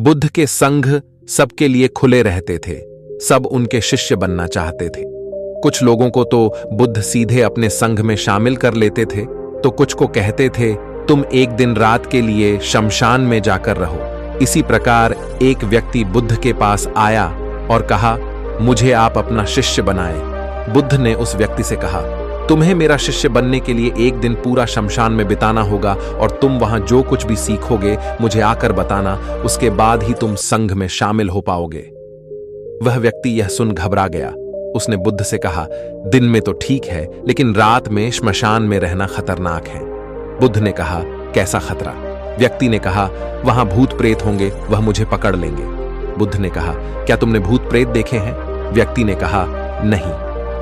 बुद्ध के संघ सबके लिए खुले रहते थे। सब उनके शिष्य बनना चाहते थे। कुछ लोगों को तो बुद्ध सीधे अपने संघ में शामिल कर लेते थे, तो कुछ को कहते थे तुम एक दिन रात के लिए शमशान में जाकर रहो। इसी प्रकार एक व्यक्ति बुद्ध के पास आया और कहा, मुझे आप अपना शिष्य बनाएं। बुद्ध ने उस व्यक्ति से कहा, तुम्हें मेरा शिष्य बनने के लिए एक दिन पूरा शमशान में बिताना होगा और तुम वहां जो कुछ भी सीखोगे मुझे आकर बताना, उसके बाद ही तुम संघ में शामिल हो पाओगे। वह व्यक्ति यह सुन घबरा गया। उसने बुद्ध से कहा, दिन में तो ठीक है, लेकिन रात में श्मशान में रहना खतरनाक है। बुद्ध ने कहा, कैसा खतरा? व्यक्ति ने कहा, वहां भूत प्रेत होंगे, वह मुझे पकड़ लेंगे। बुद्ध ने कहा, क्या तुमने भूत प्रेत देखे हैं? व्यक्ति ने कहा, नहीं,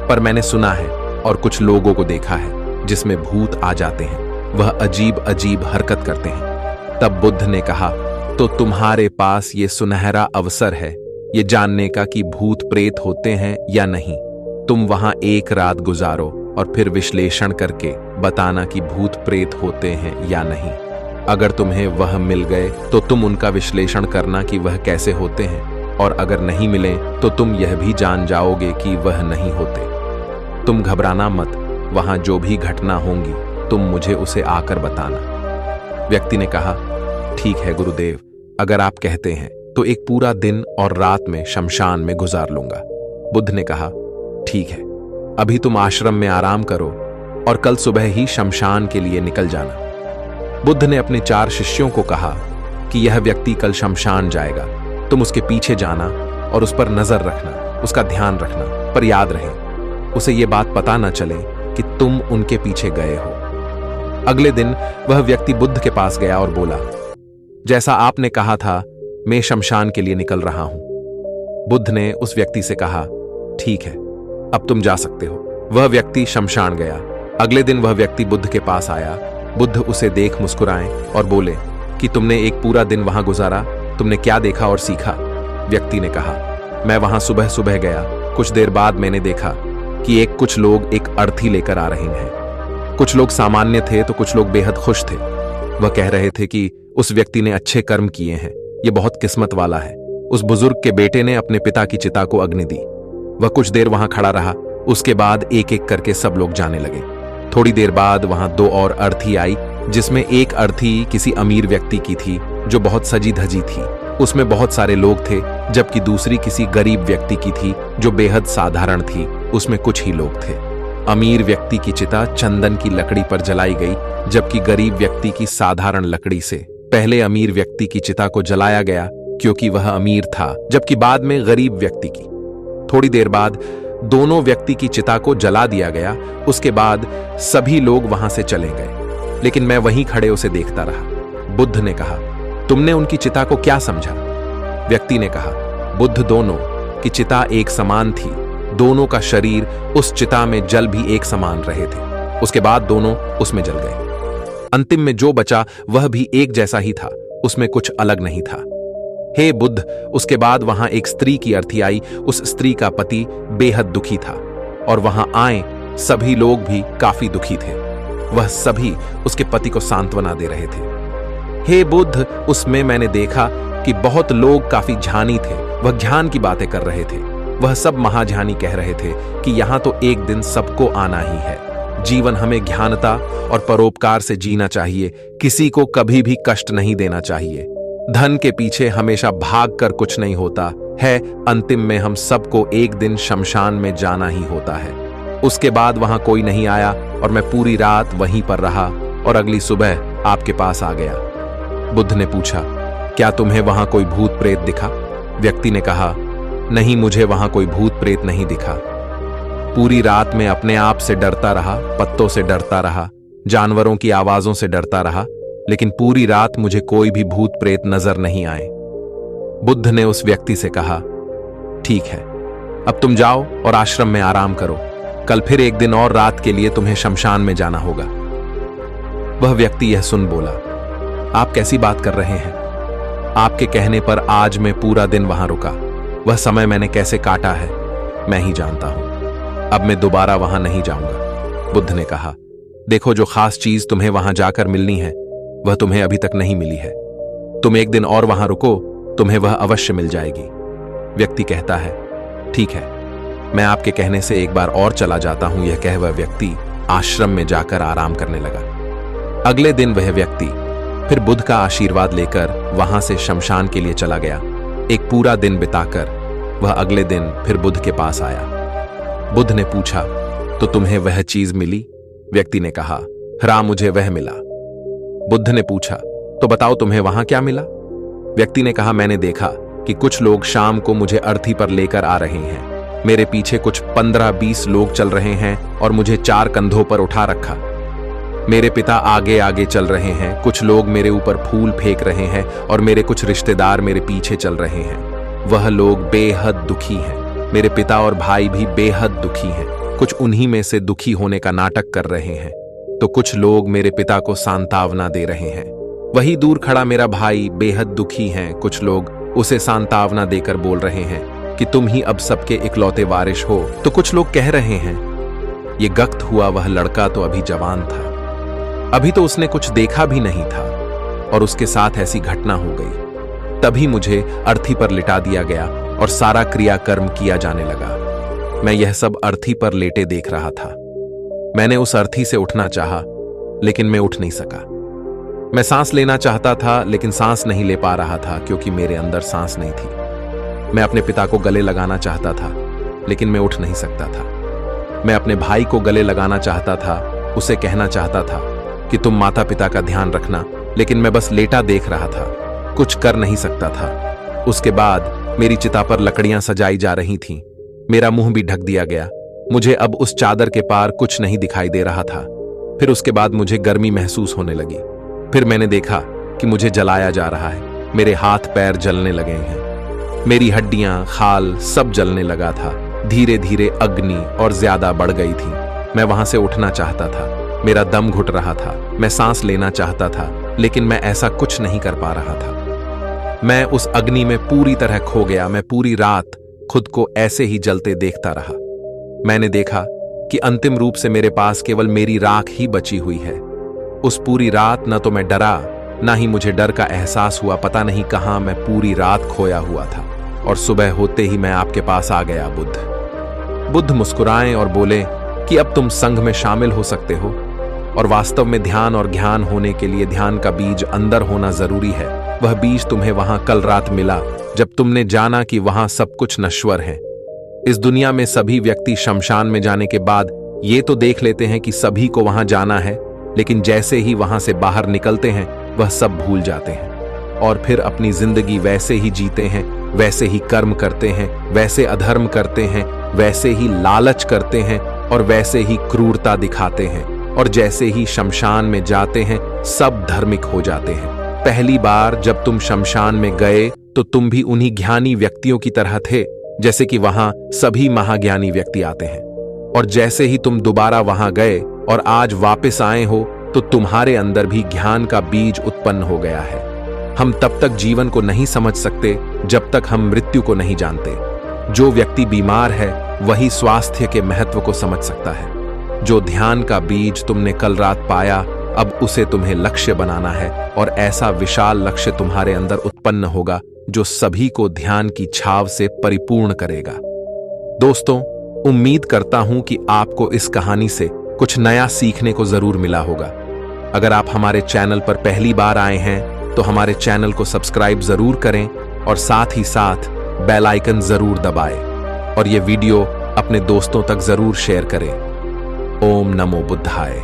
पर मैंने सुना है और कुछ लोगों को देखा है जिसमें भूत आ जाते हैं, वह अजीब अजीब हरकत करते हैं। तब बुद्ध ने कहा, तो तुम्हारे पास ये सुनहरा अवसर है ये जानने का कि भूत प्रेत होते हैं या नहीं। तुम वहां एक रात गुजारो और फिर विश्लेषण करके बताना कि भूत प्रेत होते हैं या नहीं। अगर तुम्हें वह मिल गए तो तुम उनका विश्लेषण करना कि वह कैसे होते हैं, और अगर नहीं मिले तो तुम यह भी जान जाओगे कि वह नहीं होते। तुम घबराना मत, वहां जो भी घटना होंगी तुम मुझे उसे आकर बताना। व्यक्ति ने कहा, ठीक है गुरुदेव, अगर आप कहते हैं तो एक पूरा दिन और रात में शमशान में गुजार लूंगा। बुद्ध ने कहा, ठीक है, अभी तुम आश्रम में आराम करो और कल सुबह ही शमशान के लिए निकल जाना। बुद्ध ने अपने 4 शिष्यों को कहा कि यह व्यक्ति कल शमशान जाएगा, तुम उसके पीछे जाना और उस पर नजर रखना, उसका ध्यान रखना, पर याद रहे उसे यह बात पता न चले कि तुम उनके पीछे गए हो। अगले दिन वह व्यक्ति बुद्ध के पास गया और बोला, जैसा आपने कहा था मैं शमशान के लिए निकल रहा हूं। बुद्ध ने उस व्यक्ति से कहा, ठीक है, अब तुम जा सकते हो। वह व्यक्ति शमशान गया। अगले दिन वह व्यक्ति बुद्ध के पास आया। बुद्ध उसे देख मुस्कुराए और बोले कि तुमने एक पूरा दिन वहां गुजारा, तुमने क्या देखा और सीखा? व्यक्ति ने कहा, मैं वहां सुबह सुबह गया, कुछ देर बाद मैंने देखा कि कुछ लोग एक अर्थी लेकर आ रहे हैं। कुछ लोग सामान्य थे तो कुछ लोग बेहद खुश थे। वह कह रहे थे कि उस व्यक्ति ने अच्छे कर्म किए हैं, ये बहुत किस्मत वाला है। उस बुजुर्ग के बेटे ने अपने पिता की चिता को अग्नि दी। वह कुछ देर वहां खड़ा रहा, उसके बाद एक एक करके सब लोग जाने लगे। थोड़ी देर बाद वहां 2 और अर्थी आई, जिसमें एक अर्थी किसी अमीर व्यक्ति की थी जो बहुत सजी धजी थी। उसमें बहुत सारे लोग थे, जबकि दूसरी किसी गरीब व्यक्ति की थी जो बेहद साधारण थी, उसमें कुछ ही लोग थे। अमीर व्यक्ति की चिता चंदन की लकड़ी पर जलाई गई, जबकि गरीब व्यक्ति की साधारण लकड़ी से। पहले अमीर व्यक्ति की चिता को जलाया गया क्योंकि वह अमीर था, जबकि बाद में गरीब व्यक्ति की। थोड़ी देर बाद दोनों व्यक्ति की चिता को जला दिया गया। उसके बाद सभी लोग वहां से चले गए, लेकिन मैं वहीं खड़े उसे देखता रहा। बुद्ध ने कहा, तुमने उनकी चिता को क्या समझा? व्यक्ति ने कहा, बुद्ध दोनों की चिता एक समान थी, दोनों का शरीर उस चिता में जल भी एक समान रहे थे। उसके बाद दोनों उसमें जल गए। अंतिम में जो बचा वह भी एक जैसा ही था, उसमें कुछ अलग नहीं था। हे बुद्ध, उसके बाद वहां एक स्त्री की अर्थी आई। उस स्त्री का पति बेहद दुखी था और वहां आए सभी लोग भी काफी दुखी थे। वह सभी उसके पति को सांत्वना दे रहे थे। हे बुद्ध, उसमें मैंने देखा कि बहुत लोग काफी ज्ञानी थे, वह ज्ञान की बातें कर रहे थे। वह सब महाज्ञानी कह रहे थे कि यहां तो एक दिन सबको आना ही है। जीवन हमें ज्ञानता और परोपकार से जीना चाहिए, किसी को कभी भी कष्ट नहीं देना चाहिए। धन के पीछे हमेशा भाग कर कुछ नहीं होता है, अंतिम में हम सबको एक दिन शमशान में जाना ही होता है। उसके बाद वहां कोई नहीं आया और मैं पूरी रात वहीं पर रहा और अगली सुबह आपके पास आ गया। बुद्ध ने पूछा, क्या तुम्हें वहां कोई भूत प्रेत दिखा? व्यक्ति ने कहा, नहीं, मुझे वहां कोई भूत प्रेत नहीं दिखा। पूरी रात में अपने आप से डरता रहा, पत्तों से डरता रहा, जानवरों की आवाजों से डरता रहा, लेकिन पूरी रात मुझे कोई भी भूत प्रेत नजर नहीं आए। बुद्ध ने उस व्यक्ति से कहा, ठीक है, अब तुम जाओ और आश्रम में आराम करो, कल फिर एक दिन और रात के लिए तुम्हें शमशान में जाना होगा। वह व्यक्ति यह सुन बोला, आप कैसी बात कर रहे हैं? आपके कहने पर आज मैं पूरा दिन वहां रुका। वह समय मैंने कैसे काटा है मैं ही जानता हूं। अब मैं दोबारा वहां नहीं जाऊंगा। बुद्ध ने कहा, देखो, जो खास चीज तुम्हें वहां जाकर मिलनी है वह तुम्हें अभी तक नहीं मिली है। तुम एक दिन और वहां रुको, तुम्हें वह अवश्य मिल जाएगी। व्यक्ति कहता है, ठीक है, मैं आपके कहने से एक बार और चला जाता हूं। यह कह वह व्यक्ति आश्रम में जाकर आराम करने लगा। अगले दिन वह व्यक्ति फिर बुद्ध का आशीर्वाद लेकर वहां से शमशान के लिए चला गया। एक पूरा दिन बिताकर वह अगले दिन फिर बुद्ध के पास आया। बुद्ध ने पूछा, तो तुम्हें वह चीज मिली? व्यक्ति ने कहा, हाँ, मुझे वह मिला। बुद्ध ने पूछा, तो बताओ तुम्हें वहां क्या मिला? व्यक्ति ने कहा, मैंने देखा कि कुछ लोग शाम को मुझे अर्थी पर लेकर आ रहे हैं। मेरे पीछे कुछ 15-20 लोग चल रहे हैं और मुझे 4 कंधों पर उठा रखा। मेरे पिता आगे आगे चल रहे हैं, कुछ लोग मेरे ऊपर फूल फेंक रहे हैं और मेरे कुछ रिश्तेदार मेरे पीछे चल रहे हैं। वह लोग बेहद दुखी हैं। मेरे पिता और भाई भी बेहद दुखी हैं। कुछ उन्हीं में से दुखी होने का नाटक कर रहे हैं, तो कुछ लोग मेरे पिता को सांत्वना दे रहे हैं। वही दूर खड़ा मेरा भाई बेहद दुखी है। कुछ लोग उसे सांत्वना देकर बोल रहे हैं कि तुम ही अब सबके इकलौते वारिस हो। तो कुछ लोग कह रहे हैं, ये गक्त हुआ वह लड़का तो अभी जवान था, अभी तो उसने कुछ देखा भी नहीं था और उसके साथ ऐसी घटना हो गई। तभी मुझे अर्थी पर लिटा दिया गया और सारा क्रियाकर्म किया जाने लगा। मैं यह सब अर्थी पर लेटे देख रहा था। मैंने उस अर्थी से उठना चाहा, लेकिन मैं उठ नहीं सका। मैं सांस लेना चाहता था, लेकिन सांस नहीं ले पा रहा था क्योंकि मेरे अंदर सांस नहीं थी। मैं अपने पिता को गले लगाना चाहता था, लेकिन मैं उठ नहीं सकता था। मैं अपने भाई को गले लगाना चाहता था, उसे कहना चाहता था कि तुम माता पिता का ध्यान रखना, लेकिन मैं बस लेटा देख रहा था, कुछ कर नहीं सकता था। उसके बाद मेरी चिता पर लकड़ियां सजाई जा रही थीं। मेरा मुंह भी ढक दिया गया। मुझे अब उस चादर के पार कुछ नहीं दिखाई दे रहा था। फिर उसके बाद मुझे गर्मी महसूस होने लगी। फिर मैंने देखा कि मुझे जलाया जा रहा है। मेरे हाथ पैर जलने लगे हैं। मेरी हड्डियां, खाल सब जलने लगा था। धीरे धीरे अग्नि और ज्यादा बढ़ गई थी। मैं वहां से उठना चाहता था। मेरा दम घुट रहा था। मैं सांस लेना चाहता था, लेकिन मैं ऐसा कुछ नहीं कर पा रहा था। मैं उस अग्नि में पूरी तरह खो गया। मैं पूरी रात खुद को ऐसे ही जलते देखता रहा। मैंने देखा कि अंतिम रूप से मेरे पास केवल मेरी राख ही बची हुई है। उस पूरी रात न तो मैं डरा, ना ही मुझे डर का एहसास हुआ। पता नहीं कहां मैं पूरी रात खोया हुआ था और सुबह होते ही मैं आपके पास आ गया। बुद्ध मुस्कुराए और बोले कि अब तुम संघ में शामिल हो सकते हो, और वास्तव में ध्यान और ज्ञान होने के लिए ध्यान का बीज अंदर होना जरूरी है। वह बीज तुम्हें वहां कल रात मिला, जब तुमने जाना कि वहां सब कुछ नश्वर है। इस दुनिया में सभी व्यक्ति शमशान में जाने के बाद ये तो देख लेते हैं कि सभी को वहां जाना है, लेकिन जैसे ही वहां से बाहर निकलते हैं वह सब भूल जाते हैं और फिर अपनी जिंदगी वैसे ही जीते हैं, वैसे ही कर्म करते हैं, वैसे अधर्म करते हैं, वैसे ही लालच करते हैं और वैसे ही क्रूरता दिखाते हैं, और जैसे ही शमशान में जाते हैं सब धार्मिक हो जाते हैं। पहली बार जब तुम शमशान में गए तो तुम भी उन्हीं ज्ञानी व्यक्तियों की तरह थे, जैसे कि वहां सभी महाज्ञानी व्यक्ति आते हैं। और जैसे ही तुम दोबारा वहां गए और आज वापस आए हो तो तुम्हारे अंदर भी ज्ञान का बीज उत्पन्न हो गया है। हम तब तक जीवन को नहीं समझ सकते जब तक हम मृत्यु को नहीं जानते। जो व्यक्ति बीमार है वही स्वास्थ्य के महत्व को समझ सकता है। जो ध्यान का बीज तुमने कल रात पाया, अब उसे तुम्हें लक्ष्य बनाना है, और ऐसा विशाल लक्ष्य तुम्हारे अंदर उत्पन्न होगा जो सभी को ध्यान की छाव से परिपूर्ण करेगा। दोस्तों, उम्मीद करता हूं कि आपको इस कहानी से कुछ नया सीखने को जरूर मिला होगा। अगर आप हमारे चैनल पर पहली बार आए हैं तो हमारे चैनल को सब्सक्राइब जरूर करें और साथ ही साथ बेल आइकन जरूर दबाएं और ये वीडियो अपने दोस्तों तक जरूर शेयर करें। ओम नमो बुद्धाय।